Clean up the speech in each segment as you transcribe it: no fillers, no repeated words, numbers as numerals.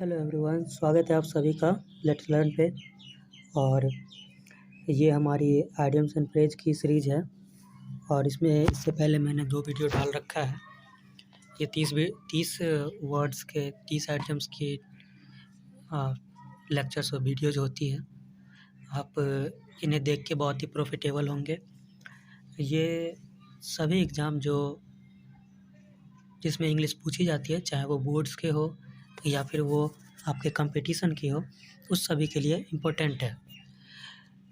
Hello everyone, स्वागत है आप सभी का लेट्स लर्न पे। और ये हमारी आइडियम्स एंड फ्रेज की सीरीज़ है और इसमें इससे पहले मैंने 2 वीडियो डाल रखा है। ये 30 वर्ड्स के 30 आइडियम्स की लेक्चर्स और वीडियोज़ होती है। आप इन्हें देख के बहुत ही प्रॉफिटेबल होंगे। ये सभी एग्ज़ाम जिसमें इंग्लिश पूछी जाती है, चाहे वो बोर्ड्स के हो या फिर वो आपके कंपटीशन की हो, उस सभी के लिए इम्पोर्टेंट है।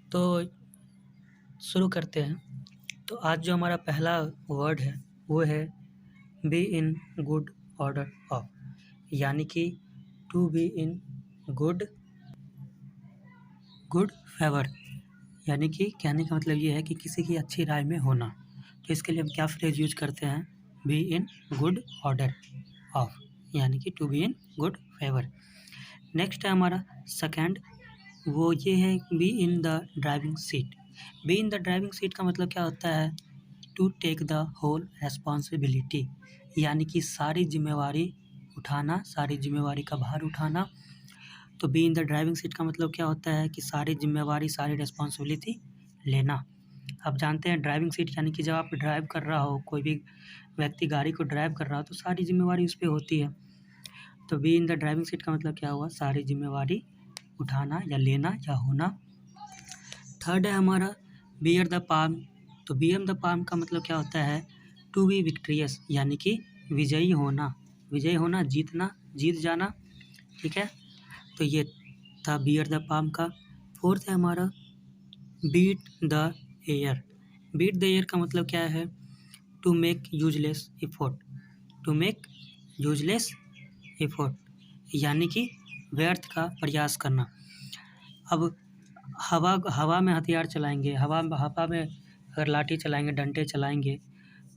तो शुरू करते हैं। तो आज जो हमारा पहला वर्ड है वो है be in good order of, यानी कि to be in good favour, यानी कि कहने का मतलब ये है कि किसी की अच्छी राय में होना। तो इसके लिए हम क्या फ्रेज यूज करते हैं? Be in good order of, यानी कि to be in good favour. Next है हमारा सेकंड, वो ये है be in the driving seat. Be in the driving seat का मतलब क्या होता है? To take the whole responsibility, यानी कि सारी जिम्मेवारी उठाना, सारी जिम्मेवारी का भार उठाना। तो B in the driving seat का मतलब क्या होता है कि सारी जिम्मेवारी, सारी रेस्पॉन्सिबिलिटी लेना। आप जानते हैं ड्राइविंग सीट यानी कि जब आप ड्राइव कर रहा हो, कोई भी व्यक्ति गाड़ी को ड्राइव कर रहा हो तो सारी जिम्मेवारी उस पर होती है। तो B in the driving seat का मतलब क्या हुआ? सारी जिम्मेवारी उठाना या लेना या होना। थर्ड है हमारा बियर द पाम। तो बियर द पाम का मतलब क्या होता है? टू बी विक्ट्रियस, यानी कि विजयी होना, जीतना, जीत जाना। ठीक है, तो ये था बियर द पाम का। फोर्थ है हमारा beat the air. Beat the air का मतलब क्या है? To make useless effort, to make useless effort, यानी कि व्यर्थ का प्रयास करना। अब हवा में हथियार चलाएंगे, हवा में अगर लाठी चलाएंगे, डंडे चलाएंगे,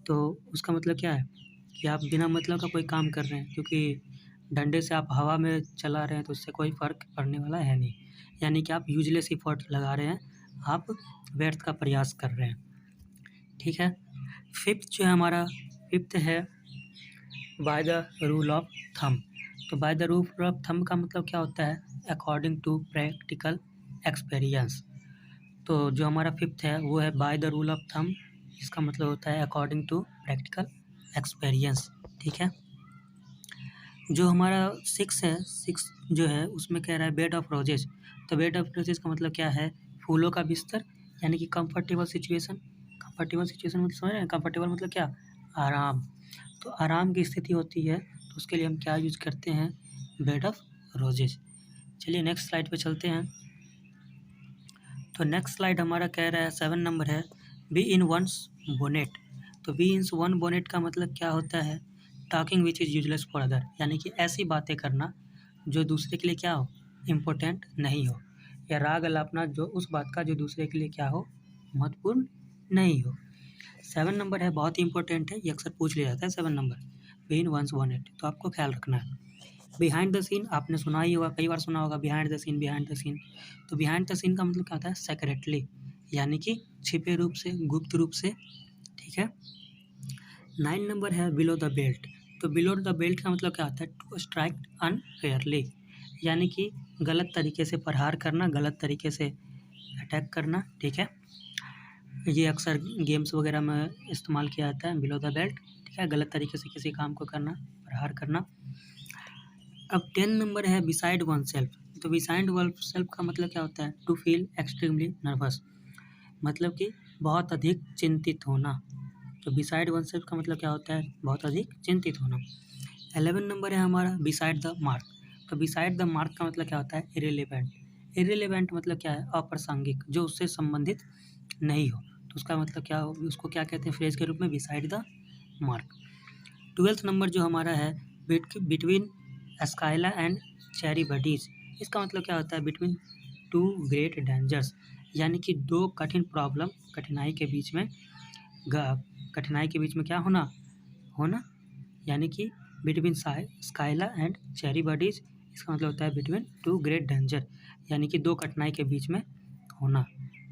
तो उसका मतलब क्या है कि आप बिना मतलब का कोई काम कर रहे हैं, क्योंकि डंडे से आप हवा में चला रहे हैं तो उससे कोई फ़र्क पड़ने वाला है नहीं, यानी कि आप यूजलेस एफर्ट लगा रहे हैं, आप व्यर्थ का प्रयास कर रहे हैं। ठीक है, फिफ्थ जो है हमारा, फिफ्थ है by the rule of thumb. तो by the rule of thumb का मतलब क्या होता है? According to practical experience. तो जो हमारा फिफ्थ है वो है by the rule of thumb, जिसका मतलब होता है अकॉर्डिंग टू प्रैक्टिकल एक्सपीरियंस। ठीक है, जो हमारा सिक्स जो है उसमें कह रहा है बेड ऑफ रोजेज। तो बेड ऑफ रोजेज का मतलब क्या है? फूलों का बिस्तर, यानी कि कंफर्टेबल सिचुएशन। कंफर्टेबल सिचुएशन मतलब समझ रहे हैं? कंफर्टेबल मतलब क्या? आराम। तो आराम की स्थिति होती है, तो उसके लिए हम क्या यूज करते हैं? Bed of roses. चलिए नेक्स्ट स्लाइड पे चलते हैं। तो नेक्स्ट स्लाइड हमारा कह रहा है 7 नंबर है बी इन वंस बोनेट। तो बी इन वन बोनेट का मतलब क्या होता है? Talking which is useless for other, यानी कि ऐसी बातें करना जो दूसरे के लिए क्या हो? इम्पोर्टेंट नहीं हो, या राग अलापना जो उस बात का जो दूसरे के लिए क्या हो? महत्वपूर्ण नहीं हो। 7 नंबर है, बहुत ही इंपॉर्टेंट है, ये अक्सर पूछ लिया जाता है 7 number, bee in one's bonnet, तो आपको ख्याल रखना है। बिहाइंड द सीन आपने सुना ही होगा, कई बार सुना होगा behind the scene, behind the scene. तो बिहाइंड द सीन का मतलब क्या होता है? सेक्रेटली, यानी कि छिपे रूप से, गुप्त रूप से। ठीक है, 9 नंबर है बिलो द बेल्ट। तो बिलो द बेल्ट का मतलब क्या होता है? टू स्ट्राइक अनफेयरली, यानी कि गलत तरीके से प्रहार करना, गलत तरीके से अटैक करना। ठीक है, ये अक्सर गेम्स वगैरह में इस्तेमाल किया जाता है, बिलो द बेल्ट। ठीक है, गलत तरीके से किसी काम को करना, प्रहार करना। अब 10 नंबर है बिसाइड वन सेल्फ। तो बिसाइड वन सेल्फ का मतलब क्या होता है? टू फील एक्सट्रीमली नर्वस, मतलब कि बहुत अधिक चिंतित होना। तो बिसाइड वन सेल्फ का मतलब क्या होता है? बहुत अधिक चिंतित होना। 11 नंबर है हमारा बिसाइड द मार्क। तो बिसाइड द मार्क का मतलब क्या होता है? इरेलीवेंट। इरेलीवेंट मतलब क्या है? अप्रासंगिक, जो उससे संबंधित नहीं हो, तो उसका मतलब क्या हो? उसको क्या कहते हैं फ्रेज के रूप में? Beside the mark. 12th number जो हमारा है between Scylla and Charybdis. इसका मतलब क्या होता है? बिटवीन टू ग्रेट डेंजर्स, यानी कि दो कठिन प्रॉब्लम, कठिनाई के बीच में क्या होना, यानी कि between Scylla and Charybdis. इसका मतलब होता है बिटवीन टू ग्रेट डेंजर, यानी कि दो कठिनाई के बीच में होना।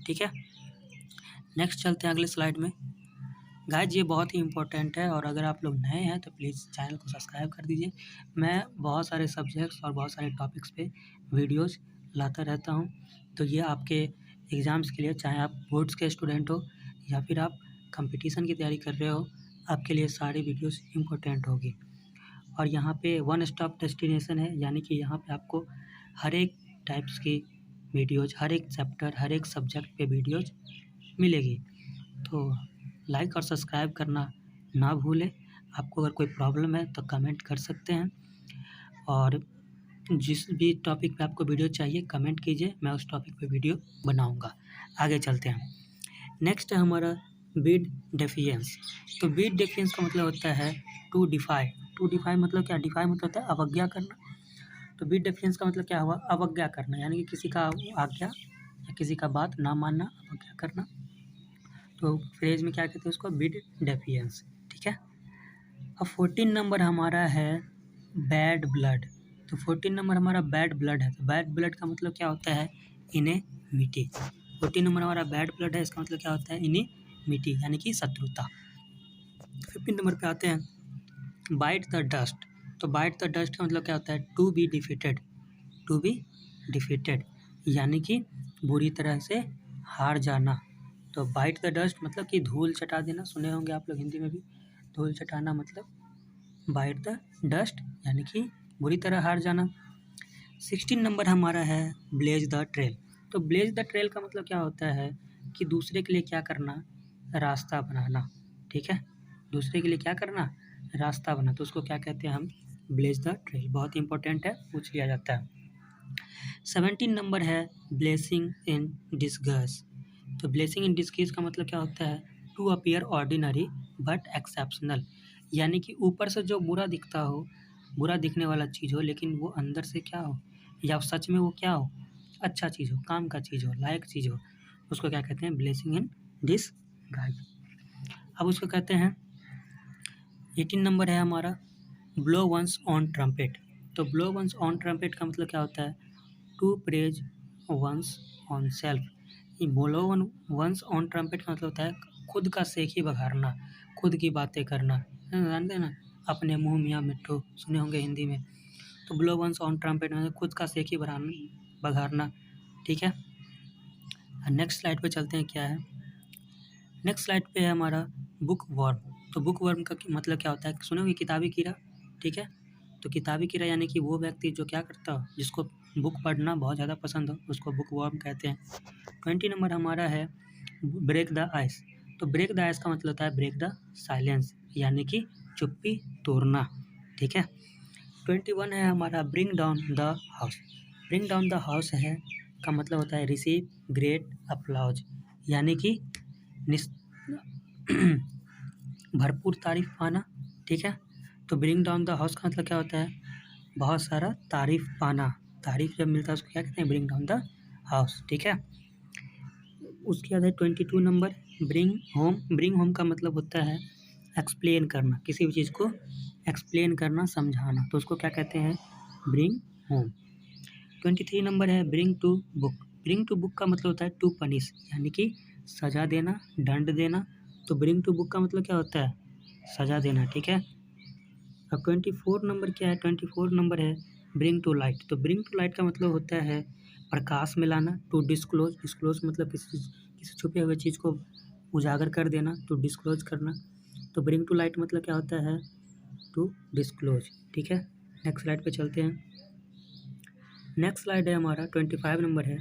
ठीक है, नेक्स्ट चलते हैं अगले स्लाइड में। गाइज ये बहुत ही इम्पोर्टेंट है और अगर आप लोग नए हैं तो प्लीज़ चैनल को सब्सक्राइब कर दीजिए। मैं बहुत सारे सब्जेक्ट्स और बहुत सारे टॉपिक्स पे वीडियोज़ लाता रहता हूँ, तो ये आपके एग्ज़ाम्स के लिए, चाहे आप बोर्ड्स के स्टूडेंट हो या फिर आप कंपटीशन की तैयारी कर रहे हो, आपके लिए सारी वीडियोज़ इम्पोर्टेंट होगी। और यहाँ पे वन स्टॉप डेस्टिनेशन है, यानी कि यहाँ पे आपको हर एक टाइप्स की वीडियोज़, हर एक चैप्टर, हर एक सब्जेक्ट पे वीडियोज़ मिलेगी। तो लाइक और सब्सक्राइब करना ना भूलें। आपको अगर कोई प्रॉब्लम है तो कमेंट कर सकते हैं, और जिस भी टॉपिक पे आपको वीडियो चाहिए कमेंट कीजिए, मैं उस टॉपिक पे वीडियो बनाऊंगा। आगे चलते हैं। नेक्स्ट है हमारा बीट डेफिएंस। तो बीट डेफिएंस का मतलब होता है टू डिफाई। टू डिफाई मतलब क्या? डिफाई मतलब होता है अवज्ञा करना। तो बीट डेफिएंस का मतलब क्या हुआ? अवज्ञा करना, यानी कि किसी का आज्ञा या किसी का बात ना मानना, अवज्ञा करना। तो फ्रेज में क्या कहते हैं उसको? बीट डेफिएंस। ठीक है। अब 14 नंबर हमारा है बैड ब्लड। तो 14 नंबर हमारा बैड ब्लड है। तो बैड ब्लड का मतलब क्या होता है? इनेमिटी। 14 नंबर हमारा बैड ब्लड है, इसका मतलब क्या होता है? इनेमिटी, यानी कि शत्रुता। 15 नंबर पे आते हैं बाइट द डस्ट। तो बाइट द डस्ट का मतलब क्या होता है? To be defeated. To be defeated यानी कि बुरी तरह से हार जाना। तो बाइट द डस्ट मतलब कि धूल चटा देना, सुने होंगे आप लोग हिंदी में भी, धूल चटाना मतलब बाइट द डस्ट, यानी कि बुरी तरह हार जाना। 16 नंबर हमारा है ब्लेज द ट्रेल। तो ब्लेज द ट्रेल का मतलब क्या होता है? कि दूसरे के लिए क्या करना? रास्ता बनाना। ठीक है, दूसरे के लिए क्या करना? रास्ता बना। तो उसको क्या कहते हैं हम? Blaze the trail. बहुत इंपॉर्टेंट है, पूछ लिया जाता है। 17 नंबर है ब्लेसिंग इन डिस्गस। तो ब्लेसिंग इन डिस्गस का मतलब क्या होता है? To appear ordinary but exceptional, यानी कि ऊपर से जो बुरा दिखता हो, बुरा दिखने वाला चीज़ हो, लेकिन वो अंदर से क्या हो, या सच में वो क्या हो? अच्छा चीज़ हो, काम का चीज़ हो, लायक चीज़ हो, उसको क्या कहते हैं? Blessing in disguise. अब उसको कहते हैं 18 नंबर है हमारा ब्लो वंस ऑन ट्रम्पेट। तो ब्लो वंस ऑन ट्रम्पेट का मतलब क्या होता है? To praise one's own self. ये ब्लो वंस ऑन ट्रम्पेट का मतलब होता है खुद का सेखी बघारना, खुद की बातें करना। जानते हैं ना, अपने मुँह मियाँ मिट्ठू, सुने होंगे हिंदी में। तो ब्लो वंस ऑन ट्रम्पेट मतलब खुद का सेखी बघारना। ठीक है। नेक्स्ट स्लाइड पे चलते हैं, क्या है? नेक्स्ट स्लाइड पे है हमारा बुक वर्म। तो बुक वर्म का मतलब क्या होता है? सुने होंगे किताबी कीड़ा। ठीक है, तो किताबी कीड़ा यानी कि वो व्यक्ति जो क्या करता हो, जिसको बुक पढ़ना बहुत ज़्यादा पसंद हो, उसको बुक वर्म कहते हैं। 20 नंबर हमारा है ब्रेक द आइस। तो ब्रेक द आइस का मतलब होता है ब्रेक द साइलेंस, यानी कि चुप्पी तोड़ना। ठीक है। 21 है हमारा bring down the house. Bring down the house है का मतलब होता है रिसीव ग्रेट अप्लॉज, यानी कि भरपूर तारीफ पाना। ठीक है, तो ब्रिंग डाउन द हाउस का मतलब क्या होता है? बहुत सारा तारीफ पाना। तारीफ जब मिलता है उसको क्या कहते हैं? Bring down the house. ठीक है। उसके बाद है 22 number bring home. Bring home का मतलब होता है एक्सप्लेन करना, किसी भी चीज़ को एक्सप्लेन करना, समझाना, तो उसको क्या कहते हैं? Bring home. 23 नंबर है bring to book. Bring to book का मतलब होता है टू पनिश, यानी कि सज़ा देना, दंड देना। तो ब्रिंग टू बुक का मतलब क्या होता है? सज़ा देना। ठीक है। अब 24 नंबर क्या है? 24 नंबर है ब्रिंग टू लाइट। तो ब्रिंग टू लाइट का मतलब होता है प्रकाश में लाना। To disclose. डिस्क्लोज मतलब किसी छुपे हुए चीज़ को उजागर कर देना, टू डिस्क्लोज करना। तो ब्रिंग टू लाइट मतलब क्या होता है? To disclose. ठीक है। नेक्स्ट स्लाइड पे चलते हैं। नेक्स्ट स्लाइड है हमारा 25 नंबर है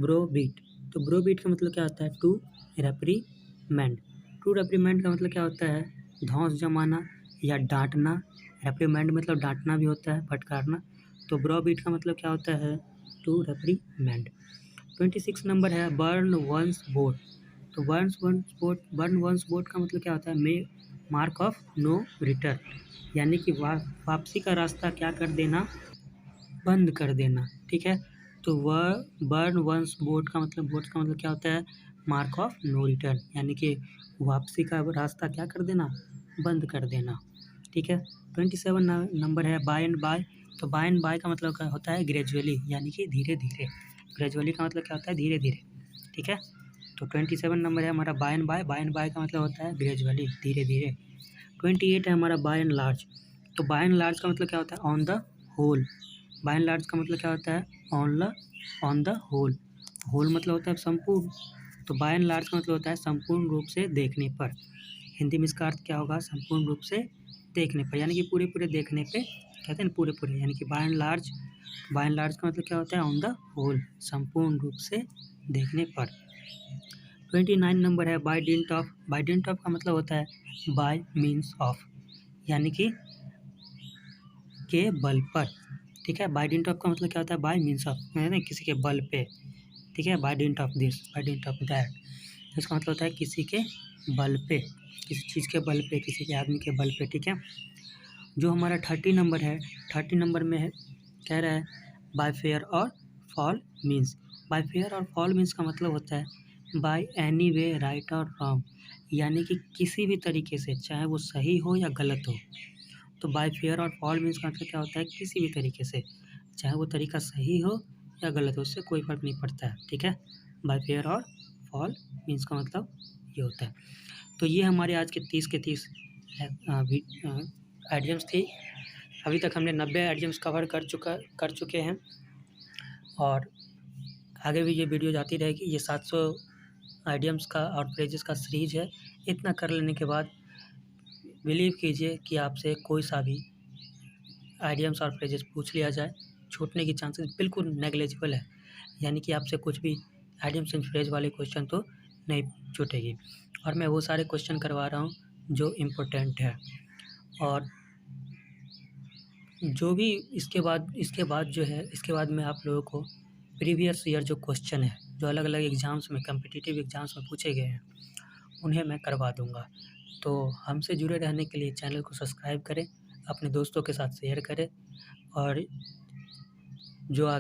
ब्रो बीट। तो ब्रो बीट का मतलब क्या होता है? टू रेप्रीमेंड। टू रेप्रीमेंड का मतलब क्या होता है? धौंस जमाना या डांटना। रेप्रीमेंड मतलब डांटना भी होता है, फटकारना। तो ब्रो बीट का मतलब क्या होता है? To reprimand. 26 नंबर है बर्न वंस बोट। तो बर्न वंस बोट का मतलब क्या होता है? May mark of no return, यानी कि वापसी का रास्ता क्या कर देना? बंद कर देना। ठीक है, तो वह बर्न वंस बोट का मतलब क्या होता है? मार्क ऑफ नो रिटर्न, यानी कि वापसी का रास्ता क्या कर देना? बंद कर देना। ठीक है। 27 नंबर है बाय एंड बाय। तो बाय एंड बाय का मतलब क्या होता है? ग्रेजुअली, यानी कि धीरे धीरे। ग्रेजुअली का मतलब क्या होता है? धीरे धीरे। ठीक है। तो 27 नंबर है हमारा बाय एंड बाय का मतलब होता है ग्रेजुअली, धीरे धीरे। 28 है हमारा बाय एंड लार्ज। तो बाय एंड लार्ज का मतलब क्या होता है? On the whole. By and large का मतलब क्या होता है? On the whole. होल मतलब होता है संपूर्ण, तो बाय एंड लार्ज का मतलब होता है संपूर्ण रूप से देखने पर। हिंदी में इसका अर्थ क्या होगा? संपूर्ण रूप से देखने पर, यानी कि पूरे पूरे देखने पे कहते हैं ना, पूरे पूरे, यानी कि by and large. By and large का मतलब क्या होता है? ऑन द होल, संपूर्ण रूप से देखने पर। 29 नंबर है by dint of. By dint of का मतलब होता है बाय मीन्स ऑफ, यानी कि के बल पर। ठीक है, बाय डिंट ऑफ का मतलब क्या होता है? बाय मीन्स ऑफ, यानी किसी के बल पे। ठीक है, by dint of this, by dint of that, इसका मतलब होता है किसी के बल पे, किसी चीज़ के बल पे, किसी के आदमी के बल पे। ठीक है, जो हमारा 30 नंबर है, 30 नंबर में है, कह रहा है बाय फेयर और फॉल मीन्स। बाय फेयर और फॉल मीन्स का मतलब होता है बाय एनी वे राइट और रॉन्ग, यानी कि किसी भी तरीके से, चाहे वो सही हो या गलत हो। तो बाय फेयर और फॉल मीन्स का मतलब क्या होता है? किसी भी तरीके से, चाहे वो तरीका सही हो या गलत हो, उससे कोई फ़र्क नहीं पड़ता है। ठीक है, बाय फेयर और फॉल मीन्स का मतलब ये होता है। तो ये हमारे आज के 30 के 30 आइडियम्स थी। अभी तक हमने 90 आइडियम्स कवर कर चुके हैं, और आगे भी ये वीडियो जाती रहेगी। ये 700 आइडियम्स का और फ्रेजेस का सीरीज है। इतना कर लेने के बाद बिलीव कीजिए कि आपसे कोई सा भी आइडियम्स और फ्रेजेस पूछ लिया जाए, छूटने की चांसेस बिल्कुल नेग्लिजिबल है, यानी कि आपसे कुछ भी आइडियम्स एंड फ्रेज वाले क्वेश्चन तो नहीं छूटेगी। और मैं वो सारे क्वेश्चन करवा रहा हूँ जो इम्पोर्टेंट है, और जो भी इसके बाद जो है, इसके बाद मैं आप लोगों को प्रीवियस ईयर जो क्वेश्चन है, जो अलग अलग एग्ज़ाम्स में, कम्पिटिटिव एग्ज़ाम्स में पूछे गए हैं, उन्हें मैं करवा दूँगा। तो हमसे जुड़े रहने के लिए चैनल को सब्सक्राइब करें, अपने दोस्तों के साथ शेयर करें, और जो